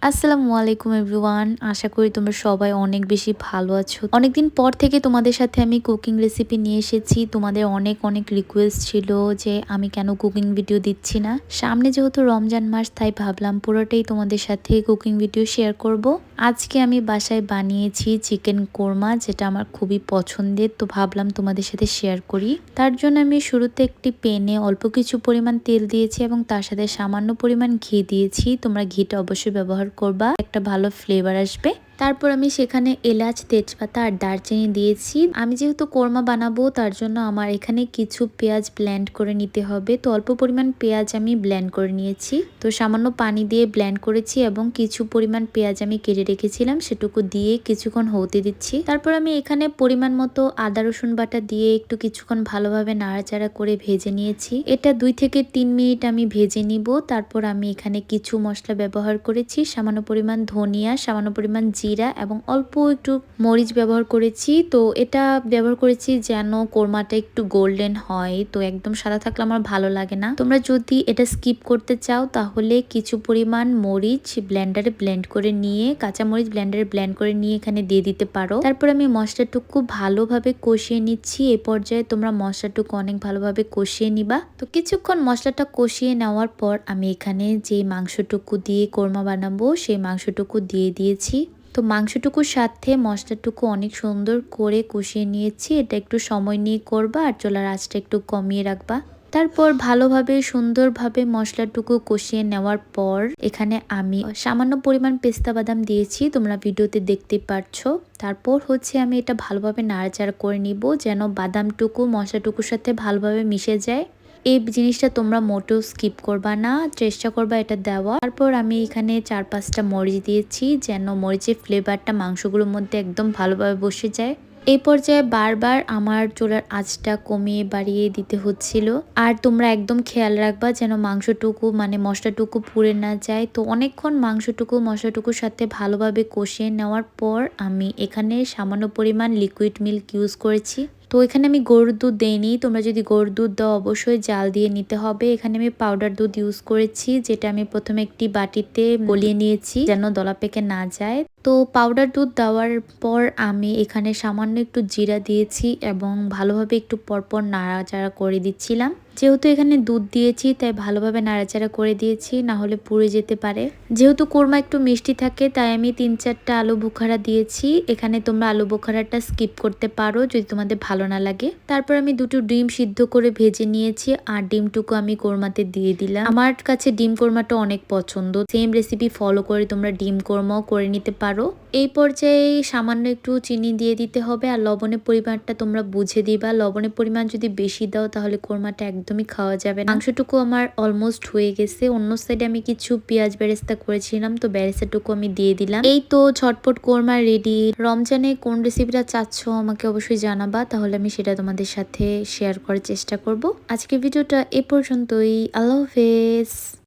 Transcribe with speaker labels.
Speaker 1: আসসালামু আলাইকুম এভরিওয়ান। আশা করি তোমরা সবাই অনেক বেশি ভালো আছো। অনেকদিন পর থেকে তোমাদের সাথে আমি কুকিং রেসিপি নিয়ে এসেছি। তোমাদের অনেক অনেক রিকোয়েস্ট ছিল যে আমি কেন কুকিং ভিডিও দিচ্ছি না। সামনে যেহেতু রমজান মাস, তাই ভাবলাম পুরোটাই তোমাদের সাথে কুকিং ভিডিও শেয়ার করব। আজকে আমি বাসায় বানিয়েছি চিকেন কোরমা, যেটা আমার খুবই পছন্দের, তো ভাবলাম তোমাদের সাথে শেয়ার করি। তার জন্য আমি শুরুতে একটি প্যানে অল্প কিছু পরিমাণ তেল দিয়েছি এবং তার সাথে সামান্য পরিমাণ ঘি দিয়েছি। তোমরা ঘিটা অবশ্যই ব্যবহার করবা, একটা ভালো ফ্লেভার আসবে। তারপর আমি সেখানে এলাচ, তেজপাতা আর দারচিনি দিয়েছি। আমি যেহেতু কোরমা বানাবো, তার জন্য আমার এখানে কিছু পেঁয়াজ ব্লেন্ড করে নিতে হবে। তো অল্প পরিমাণ পেঁয়াজ আমি ব্লেন্ড করে নিয়েছি। তো সামান্য পানি দিয়ে ব্লেন্ড করেছি এবং কিছু পরিমাণ পেঁয়াজ আমি কেটে রেখেছিলাম, সেটুকু দিয়ে কিছুক্ষণ হতে দিচ্ছি। তারপর আমি এখানে পরিমাণ মতো আদা রসুন বাটা দিয়ে একটু কিছুক্ষণ ভালোভাবে নাড়াচাড়া করে ভেজে নিয়েছি। এটা 2 থেকে 3 মিনিট আমি ভেজে নিব। তারপর আমি এখানে কিছু মশলা ব্যবহার করেছি, সামান্য পরিমাণ ধনিয়া, সামান্য পরিমাণ জিরা এবং অল্প একটু মরিচ ব্যবহার করেছি। তো এটা ব্যবহার করেছি যেন কোরমাটা একটু গোল্ডেন হয়, তো একদম সাদা থাকলে আমার ভালো লাগে না। তোমরা যদি এটা স্কিপ করতে চাও তাহলে কিছু পরিমাণ মরিচ ব্লেন্ডারে ব্লেন্ড করে নিয়ে, কাঁচা মরিচ ব্লেন্ডারে ব্লেন্ড করে নিয়ে এখানে দিয়ে দিতে পারো। তারপর আমি মশলাটুকু ভালোভাবে কষিয়ে নিচ্ছি। এই পর্যায়ে তোমরা মশলাটুকু অনেক ভালোভাবে কষিয়ে নিবা। তো কিছুক্ষণ মশলাটা কষিয়ে নেওয়ার পর আমি এখানে যে মাংসটুকু দিয়ে কোরমা বানাবো সেই মাংসটুকু দিয়ে দিয়েছি। তো মাংসটুকুর সাথে মশলাটুকু অনেক সুন্দর করে কষিয়ে নিয়েছি। এটা একটু সময় নিয়ে করবা আর চুলার আঁচটা একটু কমিয়ে রাখবা। তারপর ভালোভাবে সুন্দরভাবে মশলাটুকু কষিয়ে নেওয়ার পর এখানে আমি সামান্য পরিমাণ পেস্তা বাদাম দিয়েছি, তোমরা ভিডিওতে দেখতে পারছো। তারপর হচ্ছে আমি এটা ভালোভাবে নাড়াচাড়া করে নিব যেন বাদামটুকু মশলাটুকুর সাথে ভালোভাবে মিশে যায়। এই জিনিসটা তোমরা মোটেও স্কিপ করবা না, চেষ্টা করবা এটা দেওয়া। তারপর আমি এখানে 4-5টা মরিচ দিয়েছি যেন মরিচের ফ্লেভারটা মাংসগুলোর মধ্যে একদম ভালোভাবে বসে যায়। এই পর্যায়ে বারবার আমার চুলার আঁচটা কমিয়ে বাড়িয়ে দিতে হচ্ছিল। আর তোমরা একদম খেয়াল রাখবা যেন মাংসটুকু মশলাটুকু পুড়ে না যায়। তো অনেকক্ষণ মশলাটুকুর সাথে ভালোভাবে কষিয়ে নেওয়ার পর আমি এখানে সামান্য পরিমাণ লিকুইড মিল্ক ইউজ করেছি। তো এখানে আমি গরুর দুধ দেইনি, তোমরা যদি গরুর দুধ দাও অবশ্যই জাল দিয়ে নিতে হবে। এখানে আমি পাউডার দুধ ইউজ করেছি, যেটা আমি প্রথমে একটি বাটিতে গলিয়ে নিয়েছি যেন দলা পেকে না যায়। তো পাউডার দুধ দেওয়ার পর আমি এখানে সামান্য একটু জিরা দিয়েছি এবং ভালোভাবে একটু পরপর নাড়াচাড়া করে দিচ্ছিলাম। যেহেতু এখানে দুধ দিয়েছি তাই ভালোভাবে নাড়াচাড়া করে দিয়েছি, না হলে পুড়ে যেতে পারে। যেহেতু কোরমা একটু মিষ্টি থাকে তাই আমি 3-4টা আলু বোখারা দিয়েছি। এখানে তোমরা আলু বোখারাটা স্কিপ করতে পারো যদি তোমাদের ভালো না লাগে। তারপর আমি 2টো ডিম সিদ্ধ করে ভেজে নিয়েছি আর ডিমটুকু আমি কোরমাতে দিয়ে দিলাম। আমার কাছে ডিম কোরমাটা অনেক পছন্দ। সেম রেসিপি ফলো করে তোমরা ডিম কোরমাও করে নিতে পারো। এই পর্যায়ে সামান্য একটু চিনি দিয়ে দিতে হবে আর লবণের পরিমাণটা তোমরা বুঝে দিবা। লবণের পরিমাণ যদি বেশি দাও তাহলে কোরমাটা একদমই খাওয়া যাবে না। মাংসটুকু আমার অলমোস্ট হয়ে গেছে। অন্য সাইডে আমি কিছু পেঁয়াজ বেরেস্তা করেছিলাম, তো বেরেস্তাটুকু আমি দিয়ে দিলাম। এই তো ঝটপট কোরমা রেডি। রমজানে কোন রেসিপিটা চাচ্ছ আমাকে অবশ্যই জানাবা, তাহলে আমি সেটা তোমাদের সাথে শেয়ার করার চেষ্টা করব। আজকে ভিডিওটা এ পর্যন্তই। আল্লাহ হাফেজ।